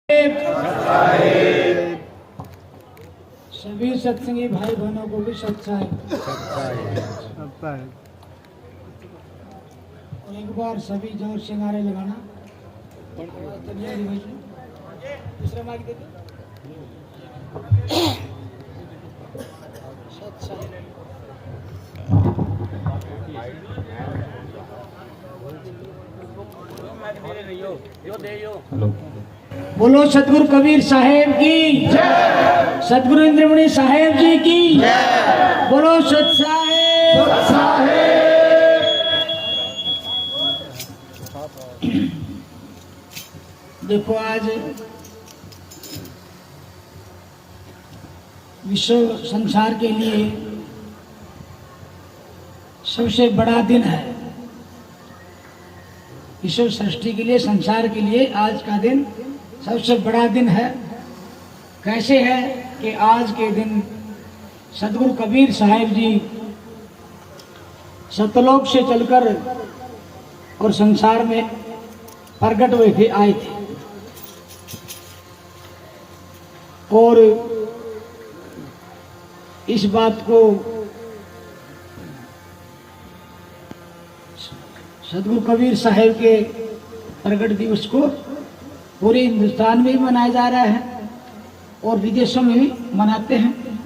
सभी सत्संगी भाई बहनों को भी सच्चा है। और एक बार सभी जोर से नारे लगाना। दूसरा माइक दे दो। बोलो सतगुरु कबीर साहेब की जय, सतगुरु इंद्रमणि साहेब जी की जय, बोलो सत साहेब। देखो आज विश्व संसार के लिए सबसे बड़ा दिन है। विश्व सृष्टि के लिए, संसार के लिए आज का दिन सबसे बड़ा दिन है। कैसे है कि आज के दिन सतगुरु कबीर साहेब जी सतलोक से चलकर और संसार में प्रकट हुए थे, आए थे। और इस बात को सतगुरु कबीर साहेब के प्रकट दिवस को पूरे हिंदुस्तान में भी मनाया जा रहा है और विदेशों में भी मनाते हैं।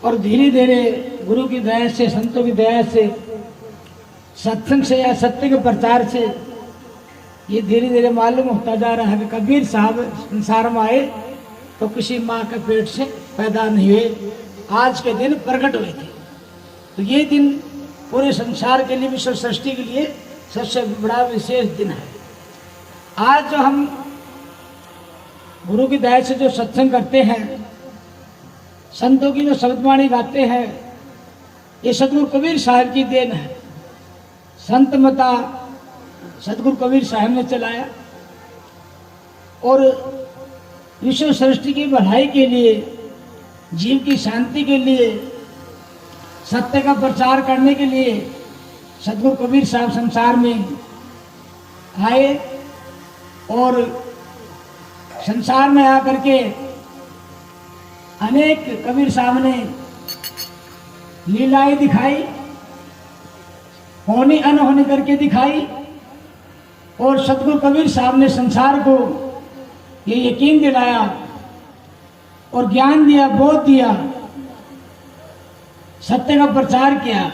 और धीरे धीरे गुरु की दया से, संतों की दया से, सत्संग से या सत्य के प्रचार से ये धीरे धीरे मालूम होता जा रहा है कि कबीर साहब संसार में आए तो किसी माँ के पेट से पैदा नहीं हुए, आज के दिन प्रकट हुए थे। तो ये दिन पूरे संसार के लिए, विश्व सृष्टि के लिए सबसे बड़ा विशेष दिन है। आज जो हम गुरु की दया से जो सत्संग करते हैं, संतों की जो शब्दवाणी गाते हैं, ये सतगुरु कबीर साहब की देन है। संत मता सतगुरु कबीर साहब ने चलाया और विश्व सृष्टि की भलाई के लिए, जीव की शांति के लिए, सत्य का प्रचार करने के लिए सतगुरु कबीर साहब संसार में आए और संसार में आकर के अनेक कबीर साहब ने लीलाएं दिखाई, होनी अनहोनी करके दिखाई। और सतगुरु कबीर साहब ने संसार को ये यकीन दिलाया और ज्ञान दिया, बोध दिया, सत्य का प्रचार किया।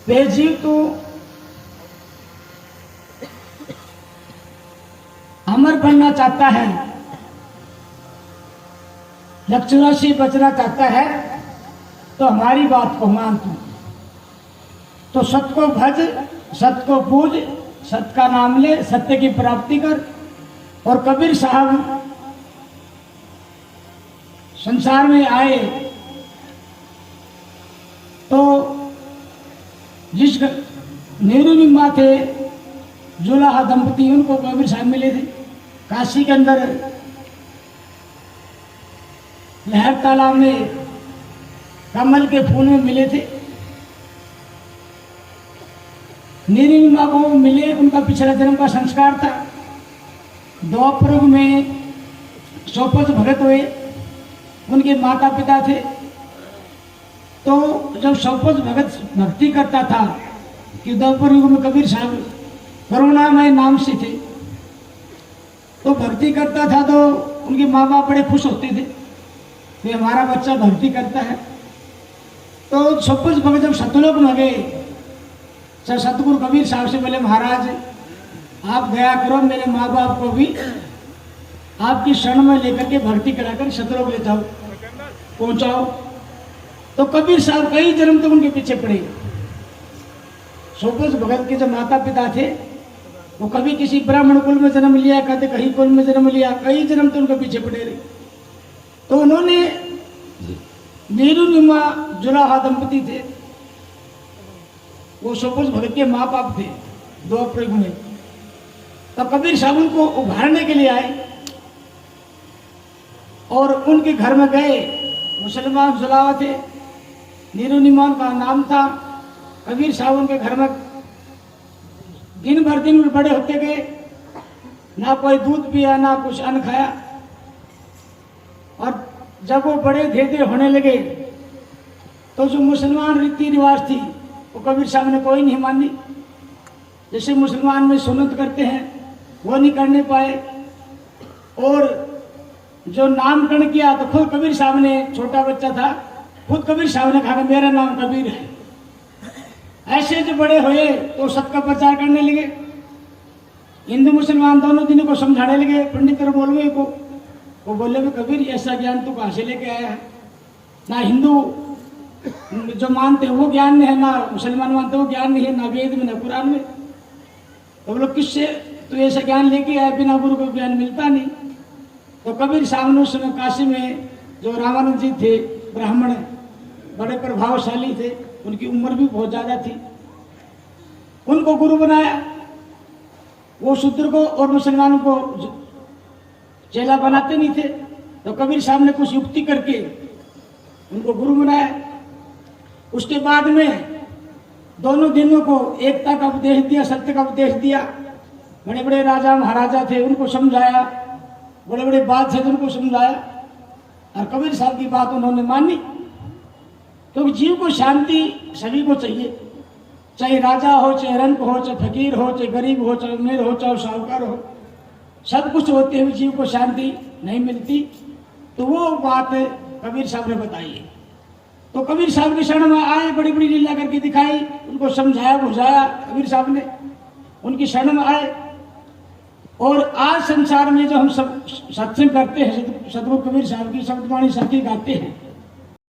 वे जीव तो अमर बनना चाहता है, लक्षणों से बचना चाहता है, तो हमारी बात को मान तो सत्य को भज, सत्य को पूज, सत्य का नाम ले, सत्य की प्राप्ति कर। और कबीर साहब संसार में आए तो जिस नेहरू निम्मा थे, जुलाहा दंपति, उनको कबीर साहब मिले थे काशी के अंदर लहर तालाब में कमल के फूल में मिले थे। नेहरू निम्मा को मिले, उनका पिछला जन्म का संस्कार था। द्वापर युग में सोपत भगत हुए, उनके माता पिता थे। तो जब सोपत भगत भक्ति करता था कि द्वापर युग में कबीर साहब करुणामय नाम से थे, तो भक्ति करता था तो उनके माँ बाप बड़े खुश होते थे कि हमारा बच्चा भक्ति करता है। तो सोपत भगत जब सतलोक में गए, सतगुरु कबीर साहब से बोले, महाराज आप दया करो, मेरे माँ बाप को भी आपकी शरण में लेकर के भक्ति कराकर सतलोक ले जाओ, पहुंचाओ। तो कबीर साहब कई जन्म तक उनके पीछे पड़े। सोपत भगत के जो माता पिता थे वो कभी किसी ब्राह्मण कुल में जन्म लिया, कहते कहीं कुल में जन्म लिया, कई जन्म तो उनके पीछे पड़े रहे। तो उन्होंने नेहरू निम्मा जुलाहा दंपति थे, वो सोपत भगत के माँ बाप थे द्वापर युग में। तब कबीर साहब उनको उभारने के लिए आए और उनके घर में गए। मुसलमान जुलाहा थे, नेहरू निम्मा का नाम था। कबीर साहब उनके घर में दिन भर दिन बड़े होते गए ना कोई दूध पिया, ना कुछ अन्न खाया। और जब वो बड़े धीरे होने लगे तो जो मुसलमान रीति रिवाज थी वो कबीर साहब ने कोई नहीं मानी। जैसे मुसलमान में सुन्नत करते हैं वो नहीं करने पाए, और जो नामकरण किया तो खुद कबीर साहब ने, छोटा बच्चा था, खुद कबीर साहब ने कहा मेरा नाम कबीर है। ऐसे जो बड़े हुए तो सत का प्रचार करने लगे। हिंदू मुसलमान दोनों दिनों को समझाने लगे पंडित और मौलवी को। वो बोले भी कबीर ऐसा ज्ञान तू कहाँ से लेके आया है? ना हिंदू जो मानते हैं वो ज्ञान नहीं है, ना मुसलमान मानते वो ज्ञान नहीं है, ना वेद में ना कुरान में। तो लोग किससे तो ऐसा ज्ञान लेके आए? बिना गुरु को ज्ञान मिलता नहीं। तो कबीर साहब ने उस समय काशी में जो रामानंद जी थे, ब्राह्मण, बड़े प्रभावशाली थे, उनकी उम्र भी बहुत ज्यादा थी, उनको गुरु बनाया। वो शूद्र को और मुसलमानों को चेला बनाते नहीं थे, तो कबीर साहब ने कुछ युक्ति करके उनको गुरु बनाया। उसके बाद में दोनों दिनों को एकता का उपदेश दिया, सत्य का उपदेश दिया। बड़े बड़े राजा महाराजा थे उनको समझाया, बड़े बड़े बादशाह थे उनको समझाया, और कबीर साहब की बात उन्होंने मानी। क्योंकि जीव को शांति सभी को चाहिए, चाहे राजा हो, चाहे रंक हो, चाहे फकीर हो, चाहे गरीब हो, चाहे अमीर हो, चाहे साहूकार हो, सब कुछ होते हुए जीव को शांति नहीं मिलती। तो वो बात कबीर साहब ने बताई है। तो कबीर साहब के शरण में आए, बड़ी बड़ी लीला करके दिखाई, उनको समझाया बुझाया कबीर साहब ने, उनकी शरण में आए। और आज संसार में जो हम सब सत्संग करते हैं, सतगुरु कबीर साहब की शब्दवाणी सबकी गाते हैं,